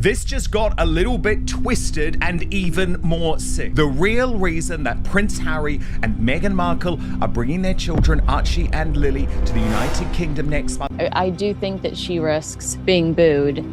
This just got a little bit twisted and even more sick. The real reason that Prince Harry and Meghan Markle are bringing their children Archie and Lily to the United Kingdom next month. I do think that she risks being booed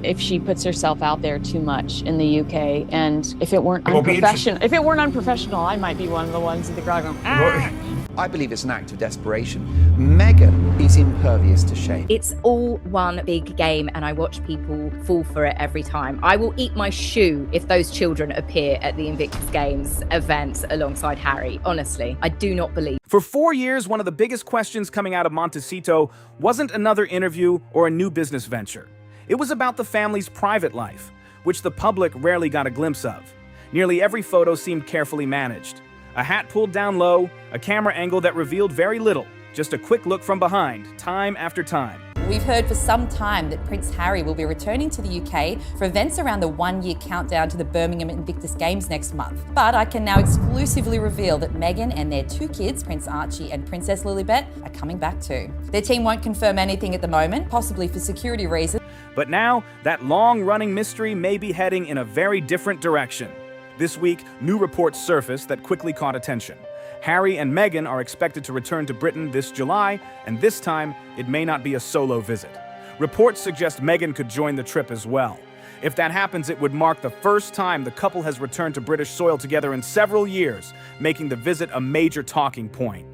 if she puts herself out there too much in the UK. And if it weren't unprofessional, I might be one of the ones in the crowd going, ah! I believe it's an act of desperation. Meghan is impervious to shame. It's all one big game, and I watch people fall for it every time. I will eat my shoe if those children appear at the Invictus Games event alongside Harry. Honestly, I do not believe. For 4 years, one of the biggest questions coming out of Montecito wasn't another interview or a new business venture. It was about the family's private life, which the public rarely got a glimpse of. Nearly every photo seemed carefully managed. A hat pulled down low, a camera angle that revealed very little, just a quick look from behind, time after time. We've heard for some time that Prince Harry will be returning to the UK for events around the one-year countdown to the Birmingham Invictus Games next month. But I can now exclusively reveal that Meghan and their 2 kids, Prince Archie and Princess Lilibet, are coming back too. Their team won't confirm anything at the moment, possibly for security reasons. But now, that long-running mystery may be heading in a very different direction. This week, new reports surfaced that quickly caught attention. Harry and Meghan are expected to return to Britain this July, and this time, it may not be a solo visit. Reports suggest Meghan could join the trip as well. If that happens, it would mark the first time the couple has returned to British soil together in several years, making the visit a major talking point.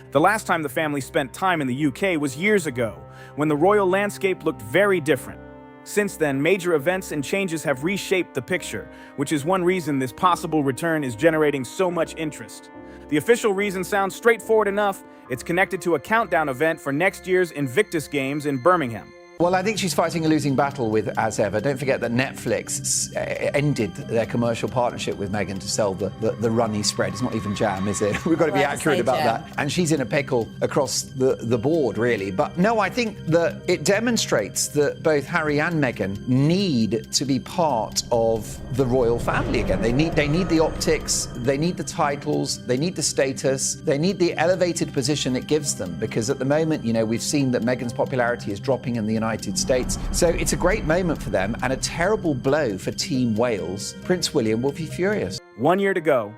The last time the family spent time in the UK was years ago, when the royal landscape looked very different. Since then, major events and changes have reshaped the picture, which is one reason this possible return is generating so much interest. The official reason sounds straightforward enough. It's connected to a countdown event for next year's Invictus Games in Birmingham. Well, I think she's fighting a losing battle with As Ever. Don't forget that Netflix ended their commercial partnership with Meghan to sell the runny spread. It's not even jam, is it? We've got to be accurate about that. And she's in a pickle across the board, really. But no, I think that it demonstrates that both Harry and Meghan need to be part of the royal family again. They need the optics, they need the titles, they need the status, they need the elevated position it gives them. Because at the moment, you know, we've seen that Meghan's popularity is dropping in the United States. So it's a great moment for them and a terrible blow for Team Wales. Prince William will be furious. 1 year to go.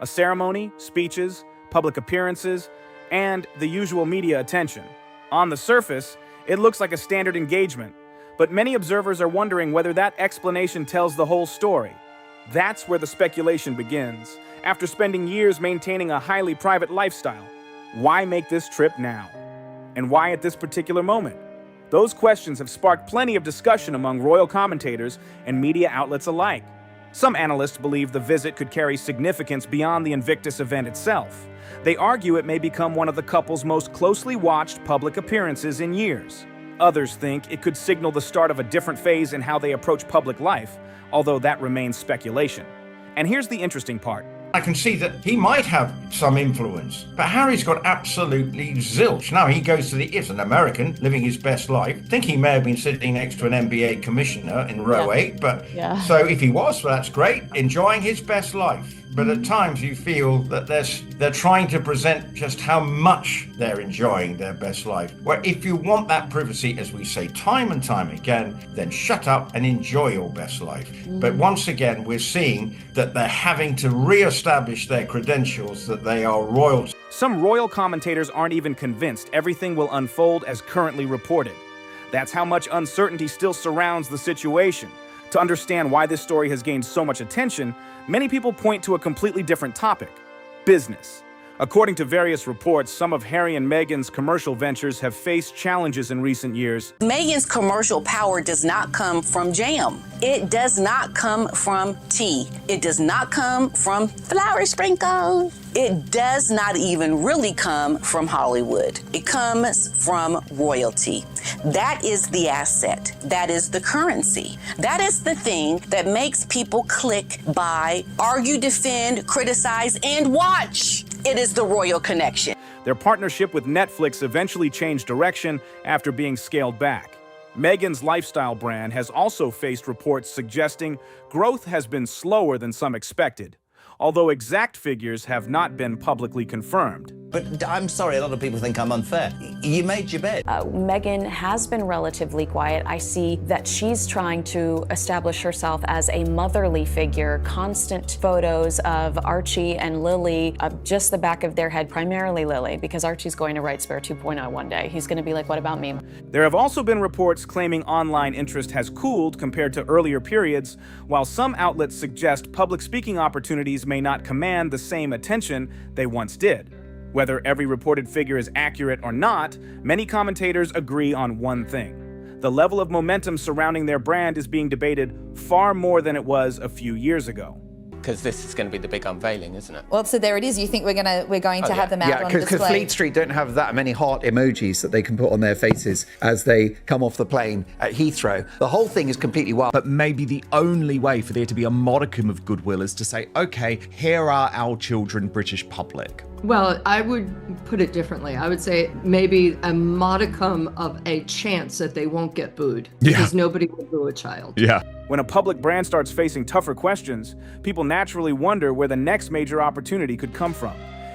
A ceremony, speeches, public appearances, and the usual media attention. On the surface, it looks like a standard engagement, but many observers are wondering whether that explanation tells the whole story. That's where the speculation begins. After spending years maintaining a highly private lifestyle, why make this trip now? And why at this particular moment? Those questions have sparked plenty of discussion among royal commentators and media outlets alike. Some analysts believe the visit could carry significance beyond the Invictus event itself. They argue it may become one of the couple's most closely watched public appearances in years. Others think it could signal the start of a different phase in how they approach public life, although that remains speculation. And here's the interesting part. I can see that he might have some influence, but Harry's got absolutely zilch. Now he goes to he's an American living his best life. I think he may have been sitting next to an NBA commissioner in row 8, but so if he was, well, that's great, enjoying his best life. But at times you feel that they're trying to present just how much they're enjoying their best life. Well, if you want that privacy, as we say time and time again, then shut up and enjoy your best life. But once again, we're seeing that they're having to re-establish their credentials that they are royalty. Some royal commentators aren't even convinced everything will unfold as currently reported. That's how much uncertainty still surrounds the situation. To understand why this story has gained so much attention, many people point to a completely different topic: business. According to various reports, some of Harry and Meghan's commercial ventures have faced challenges in recent years. Meghan's commercial power does not come from jam. It does not come from tea. It does not come from flour sprinkles. It does not even really come from Hollywood. It comes from royalty. That is the asset. That is the currency. That is the thing that makes people click, buy, argue, defend, criticize, and watch. It is the royal connection. Their partnership with Netflix eventually changed direction after being scaled back. Meghan's lifestyle brand has also faced reports suggesting growth has been slower than some expected. although exact figures have not been publicly confirmed. But I'm sorry, a lot of people think I'm unfair. You made your bed. Meghan has been relatively quiet. I see that she's trying to establish herself as a motherly figure, constant photos of Archie and Lily, just the back of their head, primarily Lily, because Archie's going to write Spare 2.0 one day. He's going to be like, what about me? There have also been reports claiming online interest has cooled compared to earlier periods, while some outlets suggest public speaking opportunities may not command the same attention they once did. Whether every reported figure is accurate or not, many commentators agree on one thing. The level of momentum surrounding their brand is being debated far more than it was a few years ago. Because this is going to be the big unveiling, isn't it? Well, so there it is. You think we're going to have them out on display? Because Fleet Street don't have that many heart emojis that they can put on their faces as they come off the plane at Heathrow. The whole thing is completely wild. But maybe the only way for there to be a modicum of goodwill is to say, okay, here are our children, British public. Well, I would put it differently. I would say maybe a modicum of a chance that they won't get booed. Because nobody will boo a child. Yeah. When a public brand starts facing tougher questions, people naturally wonder where the next major opportunity could come from.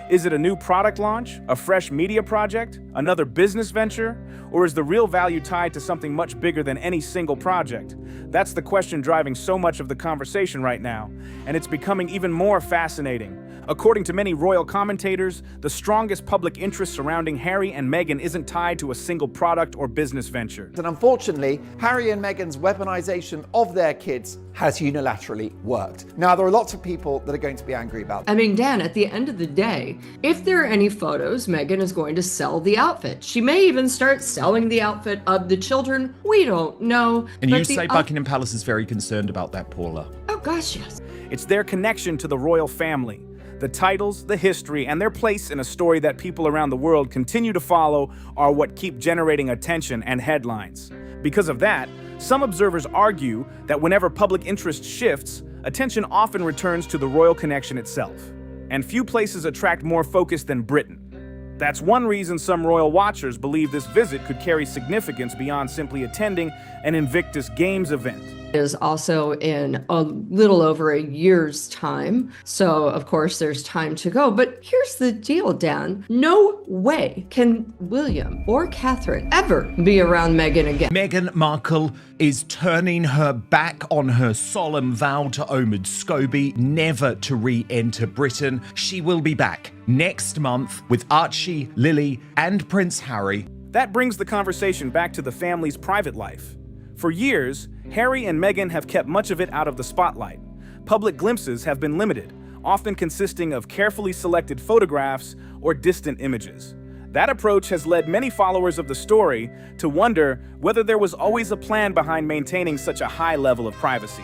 Is it a new product launch, a fresh media project, another business venture, or is the real value tied to something much bigger than any single project? That's the question driving so much of the conversation right now, and it's becoming even more fascinating. According to many royal commentators, the strongest public interest surrounding Harry and Meghan isn't tied to a single product or business venture. And unfortunately, Harry and Meghan's weaponization of their kids has unilaterally worked. Now, there are lots of people that are going to be angry about that. I mean, Dan, at the end of the day, if there are any photos, Meghan is going to sell the outfit. She may even start selling the outfit of the children. We don't know. And you say Buckingham Palace is very concerned about that, Paula. Oh, gosh, yes. It's their connection to the royal family. The titles, the history, and their place in a story that people around the world continue to follow are what keep generating attention and headlines. Because of that, some observers argue that whenever public interest shifts, attention often returns to the royal connection itself. And few places attract more focus than Britain. That's one reason some royal watchers believe this visit could carry significance beyond simply attending an Invictus Games event. Is also in a little over a year's time. So, of course, there's time to go. But here's the deal, Dan. No way can William or Catherine ever be around Meghan again. Meghan Markle is turning her back on her solemn vow to Omid Scobie never to re-enter Britain. She will be back next month with Archie, Lily, and Prince Harry. That brings the conversation back to the family's private life. For years, Harry and Meghan have kept much of it out of the spotlight. Public glimpses have been limited, often consisting of carefully selected photographs or distant images. That approach has led many followers of the story to wonder whether there was always a plan behind maintaining such a high level of privacy.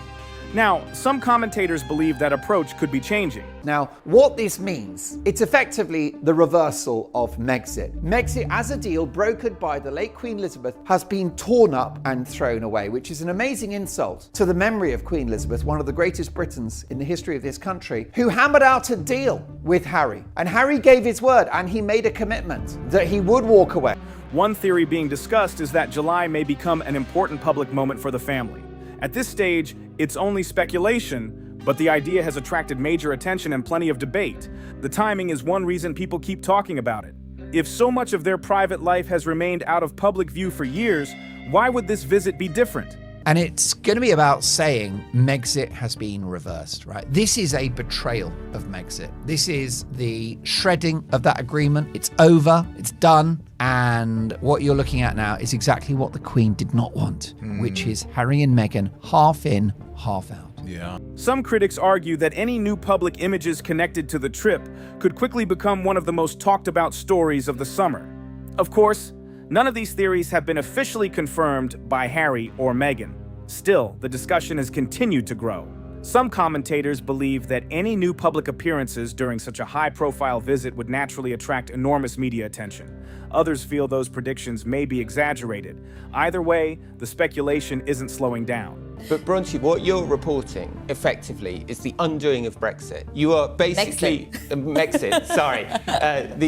Now, some commentators believe that approach could be changing. Now, what this means, it's effectively the reversal of Megxit. Megxit, as a deal brokered by the late Queen Elizabeth, has been torn up and thrown away, which is an amazing insult to the memory of Queen Elizabeth, one of the greatest Britons in the history of this country, who hammered out a deal with Harry. And Harry gave his word, and he made a commitment that he would walk away. One theory being discussed is that July may become an important public moment for the family. At this stage, it's only speculation, but the idea has attracted major attention and plenty of debate. The timing is one reason people keep talking about it. If so much of their private life has remained out of public view for years, why would this visit be different? And it's going to be about saying Megxit has been reversed, right? This is a betrayal of Megxit. This is the shredding of that agreement. It's over, it's done. And what you're looking at now is exactly what the Queen did not want, which is Harry and Meghan half in, half out. Yeah. Some critics argue that any new public images connected to the trip could quickly become one of the most talked about stories of the summer. Of course, none of these theories have been officially confirmed by Harry or Meghan. Still, the discussion has continued to grow. Some commentators believe that any new public appearances during such a high-profile visit would naturally attract enormous media attention. Others feel those predictions may be exaggerated. Either way, the speculation isn't slowing down. But Bronte, what you're reporting, effectively, is the undoing of Brexit. You are basically... Megxit, sorry.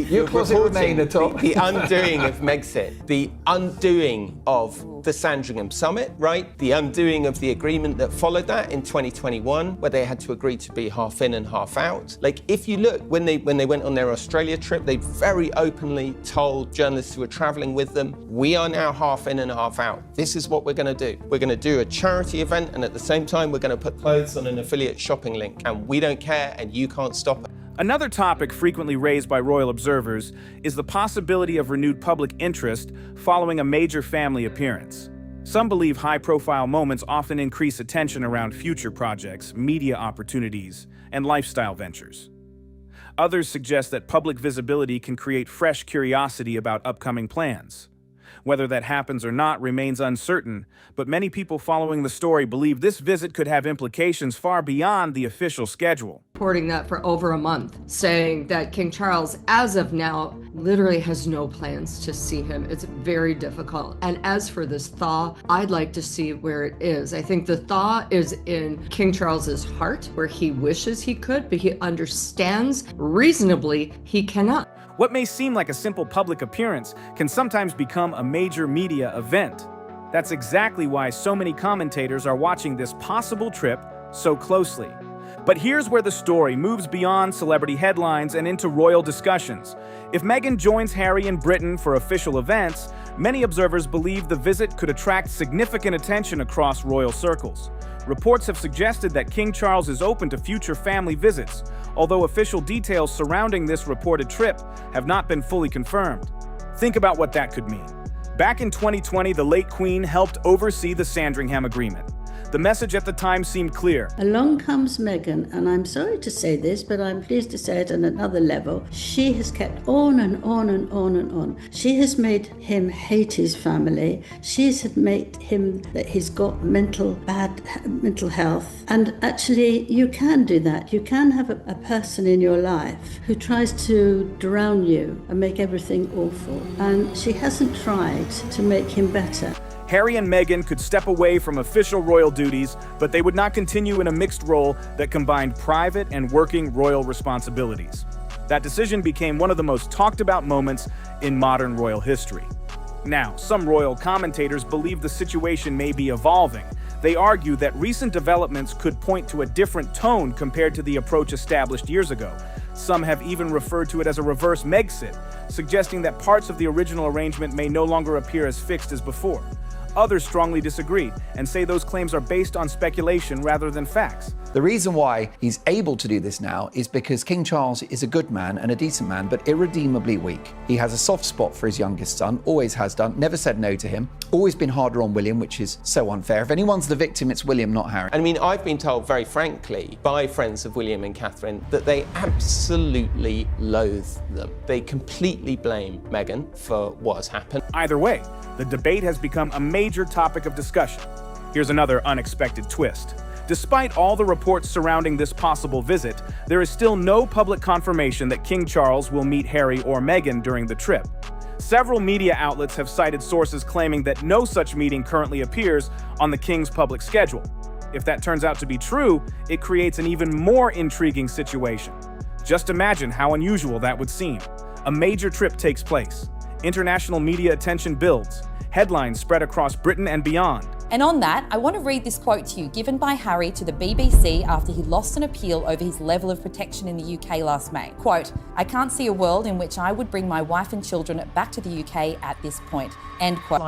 You're reporting the undoing of Megxit, the undoing of until the Sandringham Summit, right? The undoing of the agreement that followed that in 2021, where they had to agree to be half in and half out. Like, if you look, when they went on their Australia trip, they very openly told journalists who were traveling with them, we are now half in and half out. This is what we're going to do. We're going to do a charity event, and at the same time, we're going to put clothes on an affiliate shopping link, and we don't care, and you can't stop it. Another topic frequently raised by royal observers is the possibility of renewed public interest following a major family appearance. Some believe high-profile moments often increase attention around future projects, media opportunities, and lifestyle ventures. Others suggest that public visibility can create fresh curiosity about upcoming plans. Whether that happens or not remains uncertain, but many people following the story believe this visit could have implications far beyond the official schedule. Reporting that for over a month, saying that King Charles, as of now, literally has no plans to see him. It's very difficult. And as for this thaw, I'd like to see where it is. I think the thaw is in King Charles's heart, where he wishes he could, but he understands reasonably he cannot. What may seem like a simple public appearance can sometimes become a major media event. That's exactly why so many commentators are watching this possible trip so closely. But here's where the story moves beyond celebrity headlines and into royal discussions. If Meghan joins Harry in Britain for official events, many observers believe the visit could attract significant attention across royal circles. Reports have suggested that King Charles is open to future family visits, although official details surrounding this reported trip have not been fully confirmed. Think about what that could mean. Back in 2020, the late Queen helped oversee the Sandringham Agreement. The message at the time seemed clear. Along comes Meghan, and I'm sorry to say this, but I'm pleased to say it on another level. She has kept on and on and on and on. She has made him hate his family. She's made him that he's got bad mental health. And actually, you can do that. You can have a person in your life who tries to drown you and make everything awful. And she hasn't tried to make him better. Harry and Meghan could step away from official royal duties, but they would not continue in a mixed role that combined private and working royal responsibilities. That decision became one of the most talked about moments in modern royal history. Now, some royal commentators believe the situation may be evolving. They argue that recent developments could point to a different tone compared to the approach established years ago. Some have even referred to it as a reverse Megxit, suggesting that parts of the original arrangement may no longer appear as fixed as before. Others strongly disagree and say those claims are based on speculation rather than facts. The reason why he's able to do this now is because King Charles is a good man and a decent man, but irredeemably weak. He has a soft spot for his youngest son, always has done, never said no to him, always been harder on William, which is so unfair. If anyone's the victim, it's William, not Harry. I mean, I've been told very frankly by friends of William and Catherine that they absolutely loathe them. They completely blame Meghan for what has happened. Either way, the debate has become a major topic of discussion. Here's another unexpected twist. Despite all the reports surrounding this possible visit, there is still no public confirmation that King Charles will meet Harry or Meghan during the trip. Several media outlets have cited sources claiming that no such meeting currently appears on the King's public schedule. If that turns out to be true, it creates an even more intriguing situation. Just imagine how unusual that would seem. A major trip takes place. International media attention builds. Headlines spread across Britain and beyond. And on that, I want to read this quote to you given by Harry to the BBC after he lost an appeal over his level of protection in the UK last May. Quote, "I can't see a world in which I would bring my wife and children back to the UK at this point." End quote.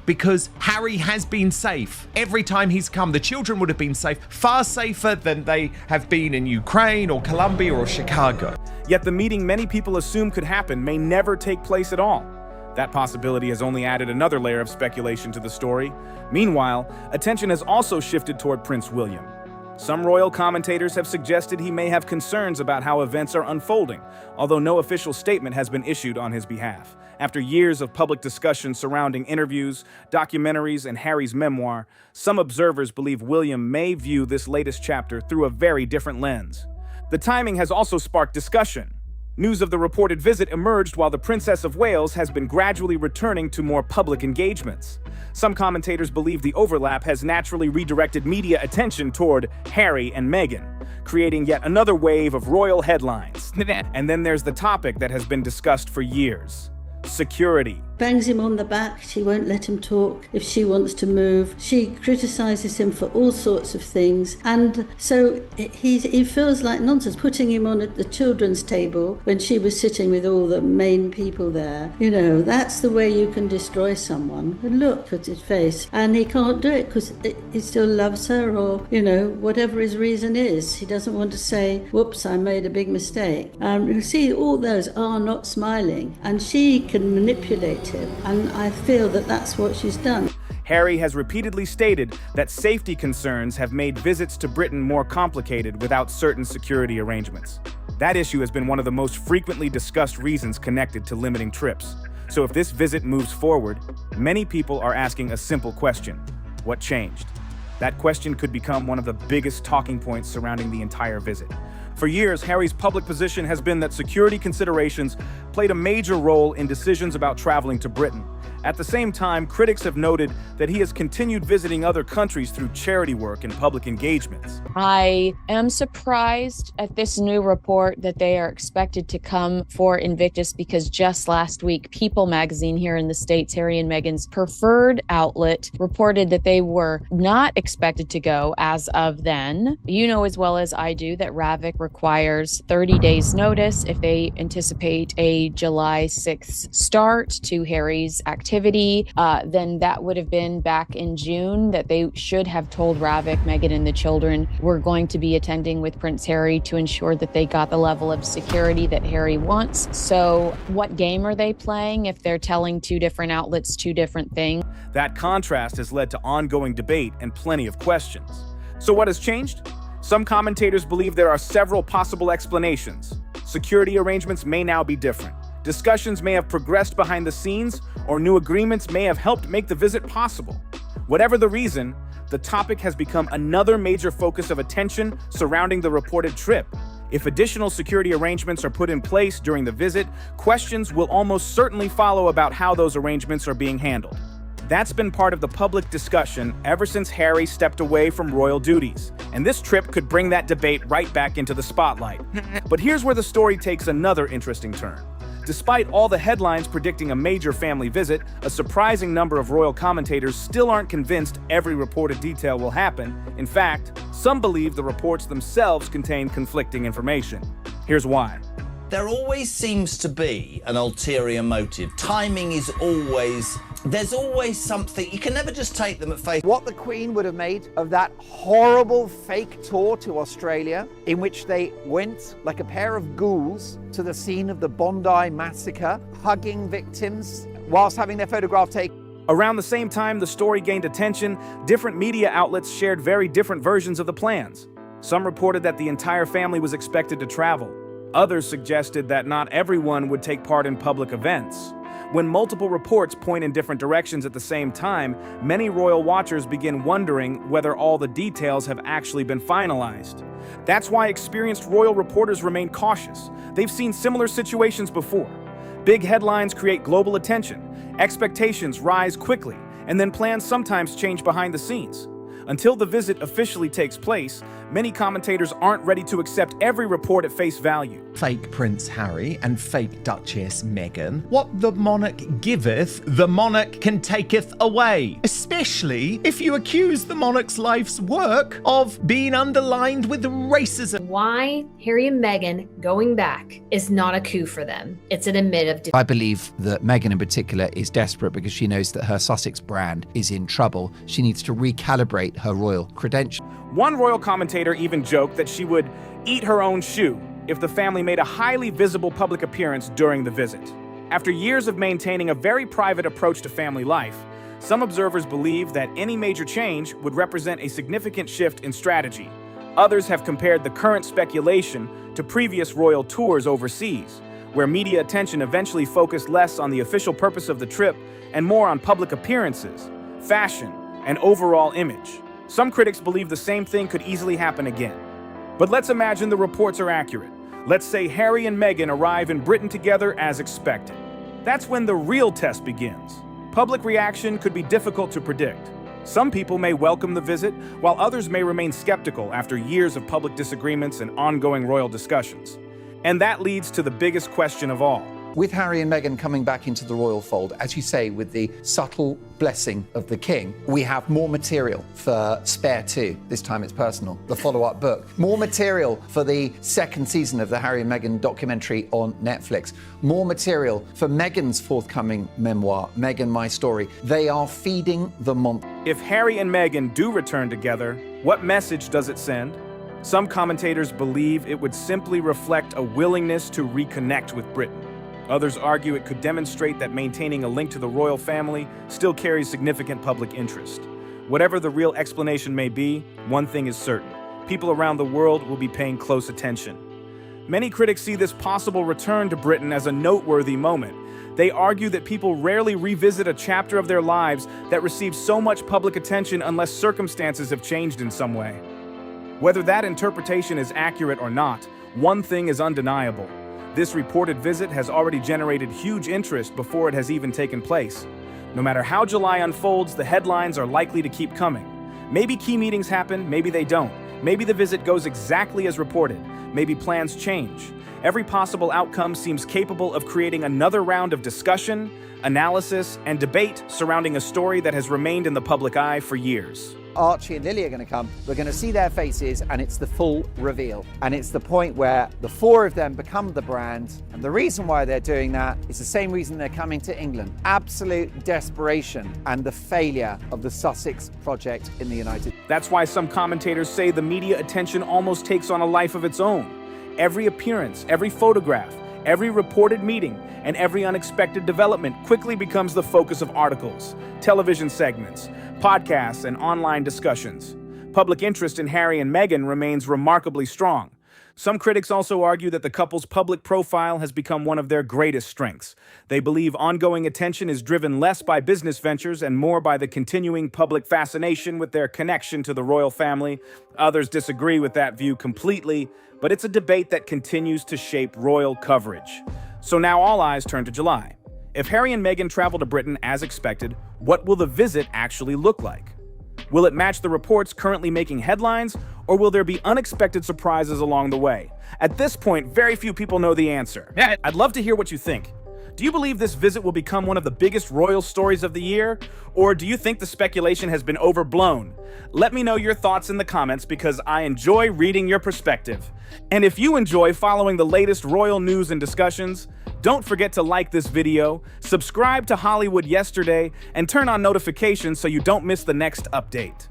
Because Harry has been safe. Every time he's come, the children would have been safe, far safer than they have been in Ukraine or Colombia or Chicago. Yet the meeting many people assume could happen may never take place at all. That possibility has only added another layer of speculation to the story. Meanwhile, attention has also shifted toward Prince William. Some royal commentators have suggested he may have concerns about how events are unfolding, although no official statement has been issued on his behalf. After years of public discussion surrounding interviews, documentaries, and Harry's memoir, some observers believe William may view this latest chapter through a very different lens. The timing has also sparked discussion. News of the reported visit emerged while the Princess of Wales has been gradually returning to more public engagements. Some commentators believe the overlap has naturally redirected media attention toward Harry and Meghan, creating yet another wave of royal headlines. And then there's the topic that has been discussed for years: security. bangs him on the back. She won't let him talk if she wants to move. She criticises him for all sorts of things. And so he feels like nonsense, putting him on at the children's table when she was sitting with all the main people there. You know, that's the way you can destroy someone. And look at his face. And he can't do it because he still loves her, or, you know, whatever his reason is. He doesn't want to say, whoops, I made a big mistake. You see, all those are not smiling. And she can manipulate him. And I feel that that's what she's done. Harry has repeatedly stated that safety concerns have made visits to Britain more complicated without certain security arrangements. That issue has been one of the most frequently discussed reasons connected to limiting trips. So if this visit moves forward, many people are asking a simple question: what changed? That question could become one of the biggest talking points surrounding the entire visit. For years, Harry's public position has been that security considerations played a major role in decisions about traveling to Britain. At the same time, critics have noted that he has continued visiting other countries through charity work and public engagements. I am surprised at this new report that they are expected to come for Invictus, because just last week, People magazine here in the States, Harry and Meghan's preferred outlet, reported that they were not expected to go as of then. You know as well as I do that Ravik requires 30 days notice if they anticipate a July 6th start to Harry's activity. Then that would have been back in June that they should have told Ravik, Meghan, and the children were going to be attending with Prince Harry to ensure that they got the level of security that Harry wants. So what game are they playing if they're telling two different outlets two different things? That contrast has led to ongoing debate and plenty of questions. So what has changed? Some commentators believe there are several possible explanations. Security arrangements may now be different. Discussions may have progressed behind the scenes, or new agreements may have helped make the visit possible. Whatever the reason, the topic has become another major focus of attention surrounding the reported trip. If additional security arrangements are put in place during the visit, questions will almost certainly follow about how those arrangements are being handled. That's been part of the public discussion ever since Harry stepped away from royal duties, and this trip could bring that debate right back into the spotlight. But here's where the story takes another interesting turn. Despite all the headlines predicting a major family visit, a surprising number of royal commentators still aren't convinced every reported detail will happen. In fact, some believe the reports themselves contain conflicting information. Here's why. There always seems to be an ulterior motive. Timing is always... There's always something. You can never just take them at face. What the Queen would have made of that horrible fake tour to Australia, in which they went like a pair of ghouls to the scene of the Bondi massacre, hugging victims whilst having their photograph taken. Around the same time the story gained attention, different media outlets shared very different versions of the plans. Some reported that the entire family was expected to travel. Others suggested that not everyone would take part in public events. When multiple reports point in different directions at the same time, many royal watchers begin wondering whether all the details have actually been finalized. That's why experienced royal reporters remain cautious. They've seen similar situations before. Big headlines create global attention, expectations rise quickly, and then plans sometimes change behind the scenes. Until the visit officially takes place, many commentators aren't ready to accept every report at face value. Fake Prince Harry and fake Duchess Meghan. What the monarch giveth, the monarch can taketh away. Especially if you accuse the monarch's life's work of being underlined with racism. Why Harry and Meghan going back is not a coup for them. It's an admit of I believe that Meghan in particular is desperate because she knows that her Sussex brand is in trouble. She needs to recalibrate her royal credentials. One royal commentator even joked that she would eat her own shoe if the family made a highly visible public appearance during the visit. After years of maintaining a very private approach to family life, some observers believe that any major change would represent a significant shift in strategy. Others have compared the current speculation to previous royal tours overseas, where media attention eventually focused less on the official purpose of the trip and more on public appearances, fashion, and overall image. Some critics believe the same thing could easily happen again. But let's imagine the reports are accurate. Let's say Harry and Meghan arrive in Britain together as expected. That's when the real test begins. Public reaction could be difficult to predict. Some people may welcome the visit, while others may remain skeptical after years of public disagreements and ongoing royal discussions. And that leads to the biggest question of all. With Harry and Meghan coming back into the royal fold, as you say, with the subtle blessing of the king, we have more material for Spare 2. This time it's personal, the follow-up book. More material for the second season of the Harry and Meghan documentary on Netflix. More material for Meghan's forthcoming memoir, Meghan, My Story. They are feeding the monster. If Harry and Meghan do return together, what message does it send? Some commentators believe it would simply reflect a willingness to reconnect with Britain. Others argue it could demonstrate that maintaining a link to the royal family still carries significant public interest. Whatever the real explanation may be, one thing is certain: people around the world will be paying close attention. Many critics see this possible return to Britain as a noteworthy moment. They argue that people rarely revisit a chapter of their lives that receives so much public attention unless circumstances have changed in some way. Whether that interpretation is accurate or not, one thing is undeniable. This reported visit has already generated huge interest before it has even taken place. No matter how July unfolds, the headlines are likely to keep coming. Maybe key meetings happen, maybe they don't. Maybe the visit goes exactly as reported. Maybe plans change. Every possible outcome seems capable of creating another round of discussion, analysis, and debate surrounding a story that has remained in the public eye for years. Archie and Lily are going to come. We're going to see their faces, and it's the full reveal. And it's the point where the four of them become the brand. And the reason why they're doing that is the same reason they're coming to England. Absolute desperation and the failure of the Sussex project in the United States. That's why some commentators say the media attention almost takes on a life of its own. Every appearance, every photograph, every reported meeting, and every unexpected development quickly becomes the focus of articles, television segments, podcasts, and online discussions. Public interest in Harry and Meghan remains remarkably strong. Some critics also argue that the couple's public profile has become one of their greatest strengths. They believe ongoing attention is driven less by business ventures and more by the continuing public fascination with their connection to the royal family. Others disagree with that view completely, but it's a debate that continues to shape royal coverage. So now all eyes turn to July. If Harry and Meghan travel to Britain as expected, what will the visit actually look like? Will it match the reports currently making headlines, or will there be unexpected surprises along the way? At this point, very few people know the answer. I'd love to hear what you think. Do you believe this visit will become one of the biggest royal stories of the year? Or do you think the speculation has been overblown? Let me know your thoughts in the comments because I enjoy reading your perspective. And if you enjoy following the latest royal news and discussions, don't forget to like this video, subscribe to Hollywood Yesterday, and turn on notifications so you don't miss the next update.